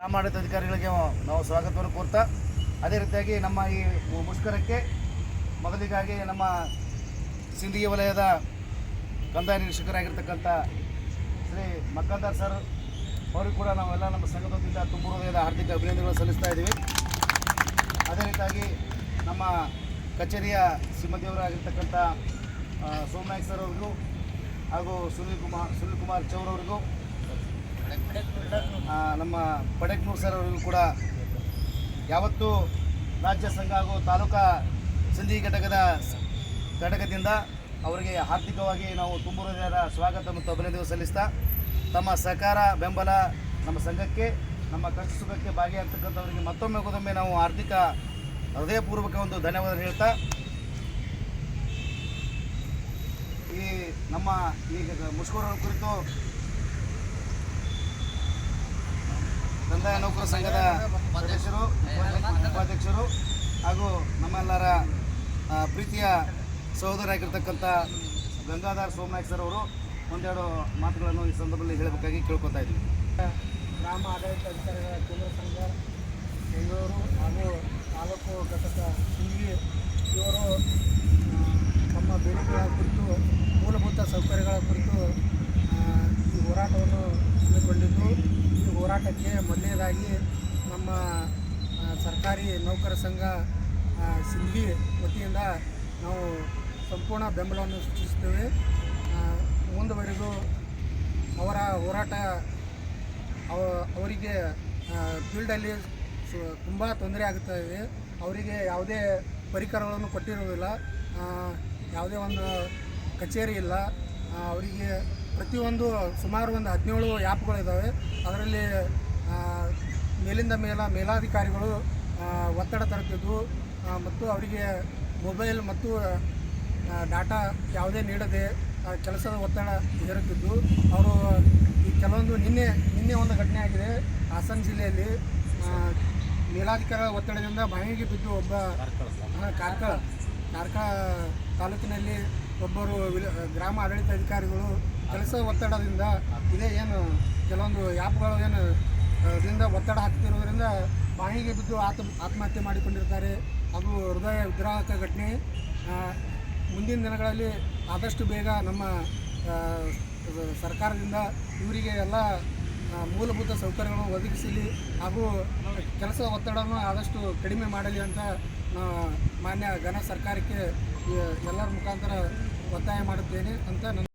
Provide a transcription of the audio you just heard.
ಆಡಳಿತ ಅಧಿಕಾರಿಗಳಿಗೆ ನಾವು ಸ್ವಾಗತವನ್ನು ಕೋರ್ತಾ ಅದೇ ರೀತಿಯಾಗಿ ನಮ್ಮ ಈ ಮುಷ್ಕರಕ್ಕೆ ಮೊದಲಿಗಾಗಿ ನಮ್ಮ ಸಿಂದಗಿ ವಲಯದ ಕಂದಾಯ ನಿರೀಕ್ಷಕರಾಗಿರ್ತಕ್ಕಂಥ ಶ್ರೀ ಮಕ್ಕಂದಾರ್ ಸರ್ ಅವರಿಗೂ ಕೂಡ ನಾವೆಲ್ಲ ನಮ್ಮ ಸಂಘದಿಂದ ತುಂಬ ಹೃದಯದ ಹಾರ್ದಿಕ ಅಭಿನಂದನೆಗಳನ್ನು ಸಲ್ಲಿಸ್ತಾ ಇದ್ದೀವಿ. ಅದೇ ರೀತಿಯಾಗಿ ನಮ್ಮ ಕಚೇರಿಯ ಸಿಬ್ಬಂದಿಯವರಾಗಿರ್ತಕ್ಕಂಥ ಸೋಮನಾಯಕ್ ಸರ್ ಅವರಿಗೂ ಹಾಗೂ ಸುನಿಲ್ ಕುಮಾರ್ ಚೌರ್ ಅವರಿಗೂ ನಮ್ಮ ಪಡೆಕ್ನೂರ್ ಸರ್ ಅವರಿಗೂ ಕೂಡ ಯಾವತ್ತೂ ರಾಜ್ಯ ಸಂಘ ಹಾಗೂ ತಾಲೂಕಾ ಸಿಂದಗಿ ಘಟಕದಿಂದ ಅವರಿಗೆ ಆರ್ಥಿಕವಾಗಿ ನಾವು ತುಂಬ ಹೃದಯದ ಸ್ವಾಗತ ಮತ್ತು ಅಭಿನಂದನೆ ಸಲ್ಲಿಸ್ತಾ ತಮ್ಮ ಸಹಕಾರ ಬೆಂಬಲ ನಮ್ಮ ಸಂಘಕ್ಕೆ ನಮ್ಮ ಕಷ್ಟ ಸುಖಕ್ಕೆ ಭಾಗಿಯಾಗ್ತಕ್ಕಂಥವರಿಗೆ ಮತ್ತೊಮ್ಮೆ ನಾವು ಆರ್ಥಿಕ ಹೃದಯಪೂರ್ವಕ ಒಂದು ಧನ್ಯವಾದ ಹೇಳ್ತಾ ಈ ನಮ್ಮ ಈಗ ಮುಷ್ಕರ ಕುರಿತು ಕಂದಾಯ ನೌಕರ ಸಂಘದ ಸದಸ್ಯರು ಉಪಾಧ್ಯಕ್ಷರು ಹಾಗೂ ನಮ್ಮೆಲ್ಲರ ಪ್ರೀತಿಯ ಸಹೋದರಾಗಿರ್ತಕ್ಕಂಥ ಗಂಗಾಧರ್ ಸೋಮನಾಯಕ್ ಸರ್ ಅವರು ಒಂದೆರಡು ಮಾತುಗಳನ್ನು ಈ ಸಂದರ್ಭದಲ್ಲಿ ಹೇಳಬೇಕಾಗಿ ಕೇಳ್ಕೊತಾ ಇದ್ವಿ. ಗ್ರಾಮ ಆಡಳಿತ ಅಧಿಕಾರಿಗಳ ಕೇಂದ್ರ ಸಂಘ ಬೆಂಗಳೂರು ಹಾಗೂ ತಾಲೂಕು ಘಟಕ ಸಿಂದಗಿ ಇವರು ತಮ್ಮ ಬೇಡಿಕೆಗಳ ಕುರಿತು ಮೂಲಭೂತ ಸೌಕರ್ಯಗಳ ಕುರಿತು ಈ ಹೋರಾಟವನ್ನು ಹಮ್ಮಿಕೊಂಡಿದ್ದು ಈ ಹೋರಾಟಕ್ಕೆ ಮೊದಲನೇದಾಗಿ ನಮ್ಮ ಸರ್ಕಾರಿ ನೌಕರ ಸಂಘ ಸಿಂದಗಿ ವತಿಯಿಂದ ನಾವು ಸಂಪೂರ್ಣ ಬೆಂಬಲವನ್ನು ಸೂಚಿಸುತ್ತೇವೆ. ಮುಂದುವರೆದು ಅವರ ಹೋರಾಟ ಅವರಿಗೆ ಫೀಲ್ಡಲ್ಲಿ ತುಂಬ ತೊಂದರೆ ಆಗುತ್ತಾ ಇದೆ. ಅವರಿಗೆ ಯಾವುದೇ ಪರಿಕರಗಳನ್ನು ಕೊಟ್ಟಿರುವುದಿಲ್ಲ, ಯಾವುದೇ ಒಂದು ಕಚೇರಿ ಇಲ್ಲ. ಅವರಿಗೆ ಪ್ರತಿಯೊಂದು ಸುಮಾರು ಒಂದು 17 ಆ್ಯಪ್ಗಳಿದ್ದಾವೆ. ಅದರಲ್ಲಿ ಮೇಲಿಂದ ಮೇಲಾಧಿಕಾರಿಗಳು ಒತ್ತಡ ತರುತ್ತಿದ್ದು ಮತ್ತು ಅವರಿಗೆ ಮೊಬೈಲ್ ಮತ್ತು ಡಾಟಾ ಯಾವುದೇ ನೀಡದೆ ಕೆಲಸದ ಒತ್ತಡ ಹೇರುತ್ತಿದ್ದು ಅವರು ಈ ಕೆಲವೊಂದು ನಿನ್ನೆ ಒಂದು ಘಟನೆ ಆಗಿದೆ. ಹಾಸನ ಜಿಲ್ಲೆಯಲ್ಲಿ ಮೇಲಾಧಿಕಾರಿಗಳ ಒತ್ತಡದಿಂದ ಬಾವಿಗೆ ಬಿದ್ದು ಒಬ್ಬ ಕಾರ್ಕಳ ತಾಲೂಕಿನಲ್ಲಿ ಒಬ್ಬರು ಗ್ರಾಮ ಆಡಳಿತ ಅಧಿಕಾರಿಗಳು ಕೆಲಸದ ಒತ್ತಡದಿಂದ ಏನು ಕೆಲವೊಂದು ಆ್ಯಪ್ಗಳು ಇದರಿಂದ ಒತ್ತಡ ಹಾಕ್ತಿರೋದ್ರಿಂದ ಬಾವಿಗೆ ಬಿದ್ದು ಆತ್ಮಹತ್ಯೆ ಮಾಡಿಕೊಂಡಿರ್ತಾರೆ. ಅದು ಹೃದಯ ವಿದ್ರಾವಕ ಘಟನೆ. ಮುಂದಿನ ದಿನಗಳಲ್ಲಿ ಆದಷ್ಟು ಬೇಗ ನಮ್ಮ ಸರ್ಕಾರದಿಂದ ಇವರಿಗೆ ಎಲ್ಲ ಮೂಲಭೂತ ಸೌಕರ್ಯಗಳನ್ನು ಒದಗಿಸಲಿ ಹಾಗೂ ಕೆಲಸದ ಒತ್ತಡವನ್ನು ಆದಷ್ಟು ಕಡಿಮೆ ಮಾಡಲಿ ಅಂತ ಮಾನ್ಯ ಘನ ಸರ್ಕಾರಕ್ಕೆ ಎಲ್ಲರ ಮುಖಾಂತರ ಒತ್ತಾಯ ಮಾಡುತ್ತೇನೆ ಅಂತ